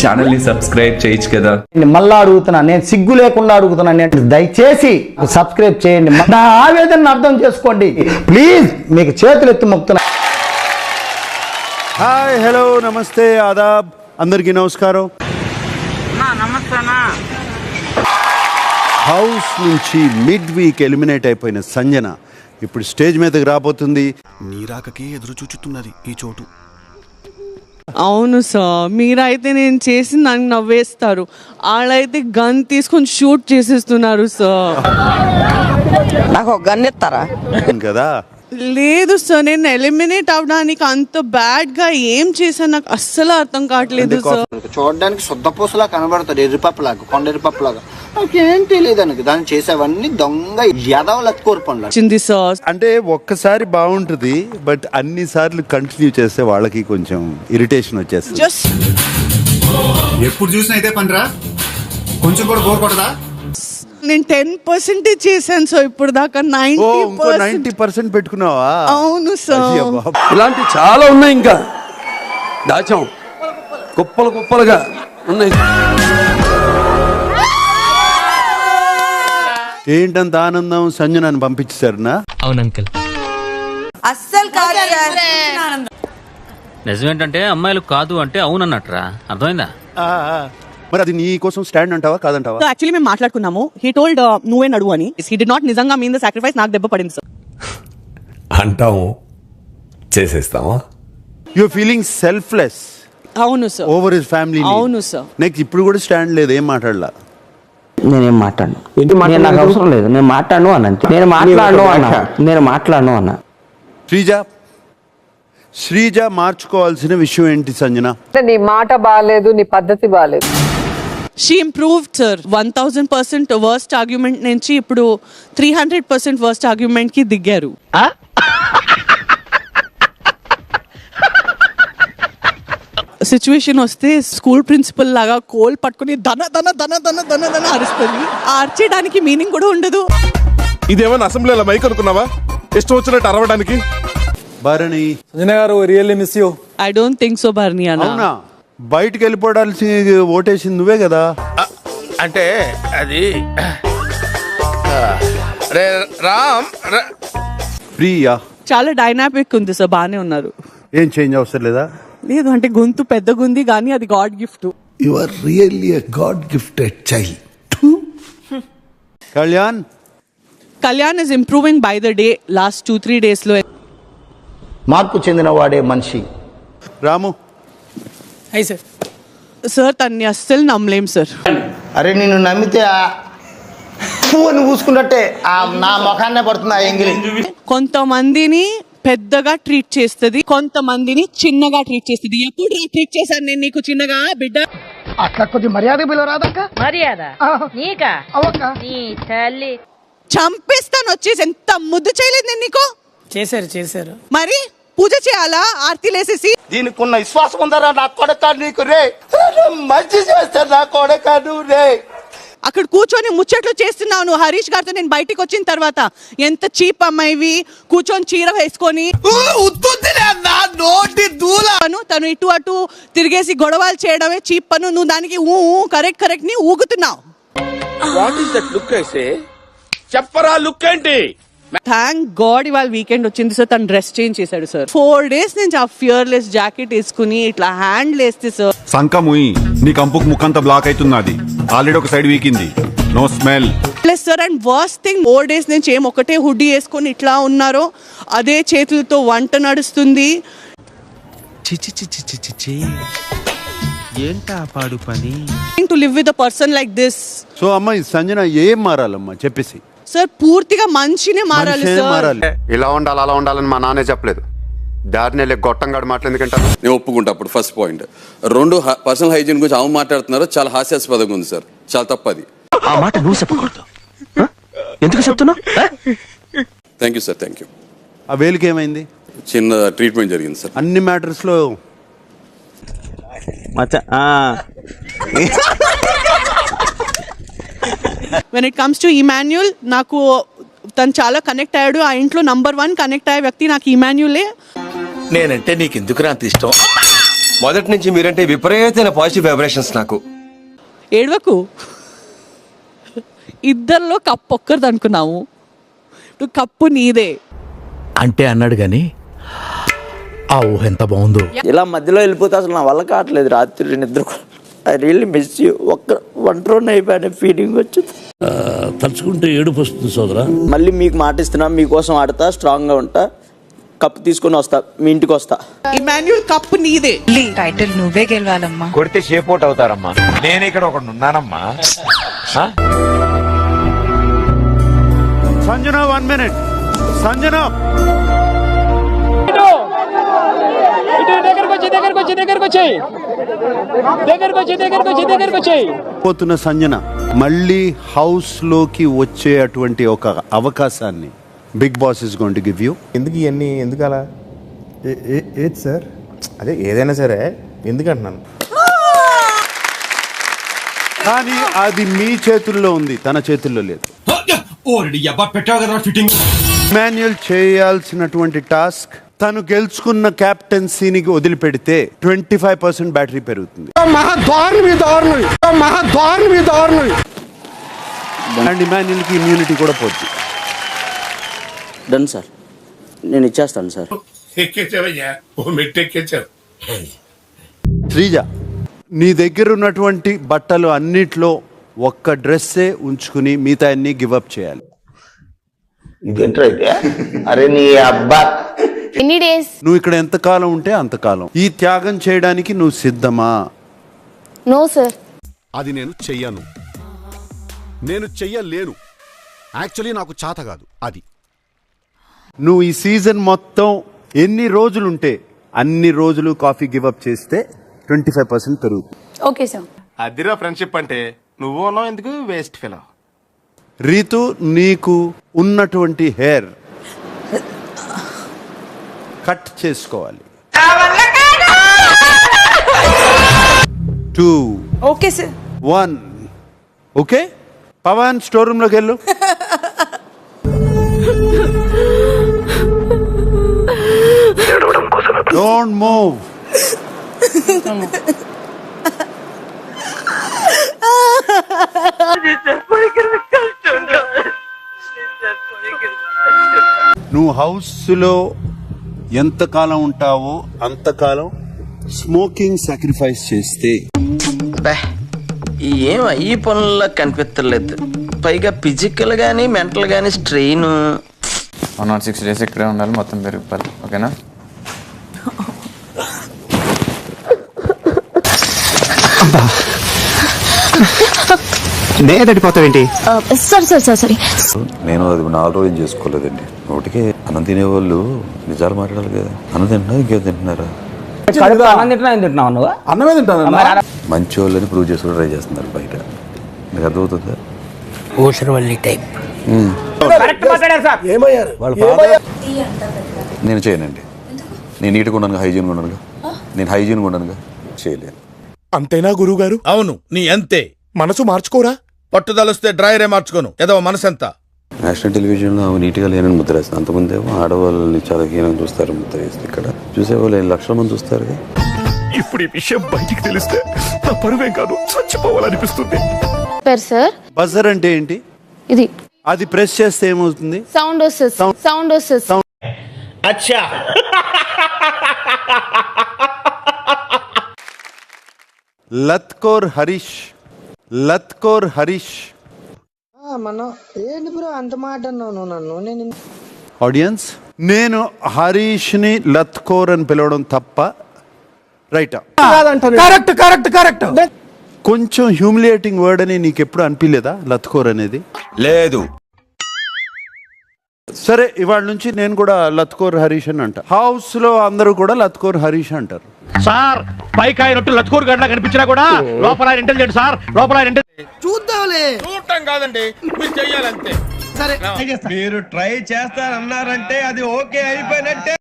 ఛానల్ని సబ్స్క్రైబ్ చేయొచ్చు కదా. మళ్ళా అడుగుతున్నా, నేను సిగ్గు లేకుండా అడుగుతున్నాను, దయచేసి సబ్స్క్రైబ్ చేయండి. నా ఆవేదనను అర్థం చేసుకోండి ప్లీజ్. మీకు చేతులు ఎత్తి మొక్కుతున్నా. హాయ్, హలో, నమస్తే, ఆదాబ్, అందరికీ నమస్కారం. హౌస్ నుంచి మిడ్ వీక్ ఎలిమినేట్ అయిపోయిన సంజన ఇప్పుడు స్టేజ్ మీదకి రాబోతుంది. నీరాకకి ఎదురు చూచుతున్నది ఈ చోటు. అవును సార్, మీరైతే నేను చేసి నన్ను నవ్వేస్తారు, వాళ్ళైతే గన్ తీసుకొని షూట్ చేసేస్తున్నారు సార్. నాకు ఒక గన్ ఇస్తారా? కదా లేదు సార్, నేను ఎలిమినేట్ అవడానికి అంత బ్యాడ్ గా ఏం చేశాను నాకు అస్సలు అర్థం కావట్లేదు సార్. చూడడానికి శుద్ధపూసలా కనబడతాడు, ఎర్రిపప్పులాగా, కొండ ఎర్రిపప్పులాగా. నాకేం తెలియదు అనుకు దాన్ని చేసేవన్నీ దొంగ యదవల కోరుపండి వచ్చింది సార్. అంటే ఒక్కసారి బాగుంటుంది, బట్ అన్ని సార్లు కంటిన్యూ చేస్తే వాళ్ళకి కొంచెం ఇరిటేషన్ వచ్చేస్తుంది. జస్ట్ ఎప్పుడు చూసినా ఇదే పనిరా, కొంచెం కూడా బోర్ కొట్టదా? నేను 10% చేశాను సార్ ఇప్పుడు దాకా. 90% పెట్టుకున్నావా? అవును సార్. ఇలాంటి చాలా ఉన్నాయి, ఇంకా దాచాం కుప్పలు కుప్పలుగా ఉన్నాయి. ఏంటంత ఆనందం? సంజనాన్ని పంపించేశారునా? అవును అంకుల్. అస్సలు కాదు. నిజమేంటంటే అమ్మాయిలు కాదు అంటే అవునన్నట్రా, అర్థమైందా? మరి అది నీ కోసం స్టాండ్ అంటావా కాదంటావా? యాక్చువల్లీ మేము మాట్లాడుకున్నాము. హీ టోల్డ్ నువ్వే నడువు అని. హీ డి నాట్ నిజంగా మీన్ ద సాక్రిఫైస్. నాకు దెబ్బ పడింది సార్. అంటాము, చేసేస్తామా? You feeling selfless. అవును సార్. Over his family. అవును సార్. నెక్స్ట్ ఇప్పుడు కూడా స్టాండ్ లేదు, ఏం మాట్లాడలా. నేనేం మాట్లాడను, నాకు అవసరం లేదు, నేను మాట్లాడను అన్న. నేను మాట్లాడను అన్న. శ్రీజ మార్చుకోవాల్సిన విషయం ఏంటి సంజన? నీ మాట బాగాలేదు, నీ పద్ధతి బాగాలేదు. She improved sir. 1000% worst argument నుంచి ఇప్పుడు 300% వర్స్ట్ ఆర్గ్యుమెంట్ కి దిగారు. సిచ్యువేషన్ వస్తే స్కూల్ ప్రిన్సిపల్ లాగా కోల్ పట్టుకుని దన దన దన దన దన దన అరుస్తుంది. అరిచేయడానికి మీనింగ్ కూడా ఉండదు. ఇదేమన్నా అసెంబ్లీలో మైక్ అనుకున్నావా, ఇష్టం వచ్చినట్టు అరవడానికి? భరణి, సంజన గారు really miss you. I don't think so Bharani అన్న. అవునా? బయటికి వెళ్ళిపోవడాల్సి ఓటేసింది నువ్వే కదా. అంటే అది రామ్ ప్రియా చాలా డైనామిక్ ఉంది సార్, బానే ఉన్నారు. ఏం చేంజ్ అవసరం లేదా? లేదు అంటే గొంతు పెద్దగుంది కానీ అది god gift. You are really a god gifted child. Kalyan is improving by the day. Last 2-3 days లో మార్పు చెందిన వాడే మనిషి. రాము, సార్ తన్ని అస్సలు నమ్మలేం సార్. అరే నిన్ను నమ్మితే పువ్వుని పూసుకున్నట్టే నా ముఖాన్నే పడుతుంది ఆ ఎంగిలి. కొంతమందిని పెద్దగా ట్రీట్ చేస్తుంది, కొంతమందిని చిన్నగా ట్రీట్ చేస్తుంది. ఎప్పుడు ట్రీట్ చేశాను నేను నీకు చిన్నగా బిడ్డ? అట్లా కొద్ది మర్యాద పిలవరాదక్క. మర్యాద నీకా? నీ తల్లి చంపేస్తాను వచ్చేసి. ఎంత ముద్దు చేయలేదు నేను నీకు. చేశారు మరి పూజ చేయాలా ఆర్తి లేసేసి? దీనికి ఉన్న విశ్వాసం ఉందరా నా కొడక నీకు రే, మంచి చేస్తా నా కొడక నువ్వు రే. అక్కడ కూర్చొని ముచ్చట్లు చేస్తున్నావు నువ్వు హరీష్ గారితో. నేను బయటికి వచ్చిన తర్వాత ఎంత చీప్ అమ్మాయివి, కూర్చొని చీర వేసుకొని తను ఇటు అటు తిరిగేసి గొడవలు చేయడమే చీప్ పను. నువ్వు దానికి కరెక్ట్ ని ఊగుతున్నావు. చెప్పరా లుక్ ఏంటి? థ్యాంక్ గాడ్ ఇవాళ వీకెండ్ వచ్చింది సార్. తను డ్రెస్ చేంజ్ చేశాడు సార్. 4 days నుంచి ఆ ఫియర్లెస్ జాకెట్ వేసుకుని ఇట్లా హ్యాండ్ వేస్తే సార్. సంకముయి నీ కంపుకు ముఖంతా బ్లాక్ అవుతున్నది, ఆల్రెడీ ఒక సైడ్ వీకింది, no smell. Plus sir and worst thing 4 days నుంచి ఏం ఒకటే హుడ్డీ వేసుకొని ఇట్లా ఉన్నారో అదే చేతులతో వంట నడుస్తుంది. ఏంటా పాడు పని? To live with a person like this. So అమ్మాయి సంజన ఏం మారాలమ్మా చెప్పేసి? సార్ పూర్తిగా మనిషినే మారాలి సార్. ఇలా ఉండాలి అలా ఉండాలని మా నాన్నే చెప్పలేదు. దారిని వెళ్ళి గొట్టంగాడు మాటలు ఎందుకంటారు? నేను ఒప్పుకుంటా. అప్పుడు ఫస్ట్ పాయింట్. 2, పర్సనల్ హైజీన్ గురించి ఆమె మాట్లాడుతున్నారు, చాలా హాస్యాస్పదంగా ఉంది సార్, చాలా తప్పది. ఆ మాట నువ్వు చెప్పకూడదు. ఎందుకు చెప్తున్నావు? Thank you sir, thank you. ఆ వేలుకి ఏమైంది? చిన్న ట్రీట్మెంట్ జరిగింది సార్. అన్ని మ్యాటర్స్ లో when it comes to Emmanuel, నాకు తను చాలా కనెక్ట్ అయ్యాడు. ఆ ఇంట్లో నంబర్ 1 కనెక్ట్ అయ్యే వ్యక్తి నాకు ఇమాన్యులే. నేనంటే నీకు ఎందుకు అంత ఇష్టం? మొదటి నుంచి మీరంటే విపరీతమైన పాజిటివ్ వైబ్రేషన్స్ నాకు. ఏడవకు, ఇద్దరిలో కప్పు ఒక్కరిది అనుకున్నాము, ఇప్పుడు కప్పు నీదే అంటే అన్నాడు కానీ ఆ ఊహ ఎంత బాగుందో. ఇలా మధ్యలో వెళ్ళిపోతే అసలు నా వల్ల కావట్లేదు. రాత్రి నిద్ర ఐ రియల్లీ మిస్ యూ. ఒంటరి అయిపోయిన ఫీలింగ్ వచ్చింది. తలుచుకుంటే ఏడుపు వస్తుంది సోదరా. మళ్ళీ మీకు మాట ఇస్తున్నా, మీకోసం ఆడతా, స్ట్రాంగ్గా ఉంటా, కప్పు తీసుకొని వస్తా, మీ ఇంటికి వస్తా. ఇమాన్యుల్ కప్పు నీదే. టైటిల్ నువ్వే గెలవాలమ్మా. కొడితే షేప్ అవుట్ అవుతారమ్మా. నేను ఇక్కడ ఒకటి ఉన్నానమ్మా. సంజన 1 minute. సంజన పోతున్న సంజన మళ్ళీ హౌస్ లోకి వచ్చే అటువంటి ఒక అవకాశాన్ని Bigg Boss is going to give you. ఎందుకు ఇవన్నీ, ఎందుకు అలా? ఏది సార్? అదే ఏదైనా సరే ఎందుకంటున్నాను. కానీ అది మీ చేతుల్లో ఉంది, తన చేతుల్లో లేదు. మాన్యుయల్ చేయాల్సినటువంటి టాస్క్ తను గెలుచుకున్న క్యాప్టెన్సీని వదిలిపెడితే 25% బ్యాటరీ పెరుగుతుంది. అండ్ ఇమాన్యుల్ కి ఇమ్యూనిటీ కూడా పోతుంది. డన్ సార్, నేను ఇచ్చేస్తాను సార్. శ్రీజ, నీ దగ్గర ఉన్నటువంటి బట్టలు అన్నిట్లో ఒక్క డ్రెస్సే ఉంచుకుని మిగతా అన్ని గివప్ చేయాలి. ఇదేంట్రా అయితే? అరే నీ అబ్బా, ఎన్ని డేస్? నువ్వు ఇక్కడ ఎంతకాలం ఉంటే అంతకాలం. ఈ త్యాగం చేయడానికి నువ్వు సిద్ధమా? No sir. అది నేను చెయ్యను, నేను చెయ్యలేను. యాక్చువల్లీ నాకు చేత కాదు అది. నువ్వు ఈ సీజన్ మొత్తం ఎన్ని రోజులుంటే అన్ని రోజులు కాఫీ గివప్ చేస్తే 25% పెరుగుతుంది. Okay sir. అదిరా ఫ్రెండ్షిప్ అంటే. నువ్వు ఉన్నావు ఎందుకు వేస్ట్ ఫెలో. రీతు, నీకు ఉన్నటువంటి హెయిర్ కట్ చేసుకోవాలి. 2 okay sir. 1 okay. Pawan store room లోకి వెళ్ళు. Don't move. నువ్వు హౌస్ లో ఎంతకాలం ఉంటావో అంతకాలం స్మోకింగ్ సాక్రిఫైస్ చేస్తే ఏం ఈ పనుల్లో కనిపించలేదు. పైగా ఫిజికల్ గానీ మెంటల్ గానీ స్ట్రెయిన్. 106 days ఇక్కడే ఉండాలి, మొత్తం పెరిగిపోవాలి. ఓకేనా? నేడిపోతావేంటి? సరే. నేను అది 4 రోజులు చేసుకోలేదండి. ఒకటికే అన్నం తినేవాళ్ళు నిజాలు మాట్లాడాలి కదా. అన్నం తింటున్నా, ఇంకేం తింటున్నారా? అన్నమే తింటాను. మంచి వాళ్ళని ప్రూవ్ చేసుకుని ట్రై చేస్తున్నారు బయట. మీకు అర్థమవుతుందా? నేను చేయనండి. నేను నీట్గా ఉన్నానుగా, హైజీన్గా ఉన్నానుగా. నేను హైజీన్గా ఉన్నానుగా, చేయలేను. అంతేనా గురువు గారు? అవును, నీ అంతే. మనసు మార్చుకోరా? పట్టుదలొస్తే డ్రైరే మార్చుకోను. ఏదో మనసు ఎంత. నేషనల్ టెలివిజన్లో ఆమె నీట్గా లేనని ముద్ర వేస్తుంది. అంతకుముందేమో ఆడవాళ్ళని చాలా హీనంగా చూస్తారు ముద్ర వేస్తే. ఇక్కడ చూసేవాళ్ళు 1 లక్షల మంది చూస్తారు. ఇప్పుడు ఈ విషయం బయటికి తెలిస్తే నా పరువేం కాదు, చచ్చిపోవాలనిపిస్తుంది. సార్ బజర్ అంటే ఏంటి? ఇది అది ప్రెస్ చేస్తే ఏమవుతుంది? సౌండ్ వస్తుంది. అచ్చా. లత్కోర్ హరీష్ ఆడియన్స్, నేను హరీష్ ని లత్కోర్ అని పిలవడం తప్ప? రైటా? కరెక్ట్. కొంచెం హ్యూమిలియేటింగ్ వర్డ్ అని నీకు ఎప్పుడు అనిపించలేదా లత్కోర్ అనేది? లేదు. సరే, ఇవాళ నుంచి నేను కూడా లత్కోర్ హరీష్ అని అంట. హౌస్ లో అందరూ కూడా లత్కోర్ హరీష్ అంటారు. సార్, పైకాయనట్టు లత్కూరు గడ్డ కనిపించినా కూడా లోపల ఇంటెలిజెంట్ సార్. లోపల చూద్దాంలే. చూడటం కాదండి, మీరు చెయ్యాలంతే. సరే, మీరు ట్రై చేస్తారన్నారంటే అది ఓకే అయిపోయినట్టే.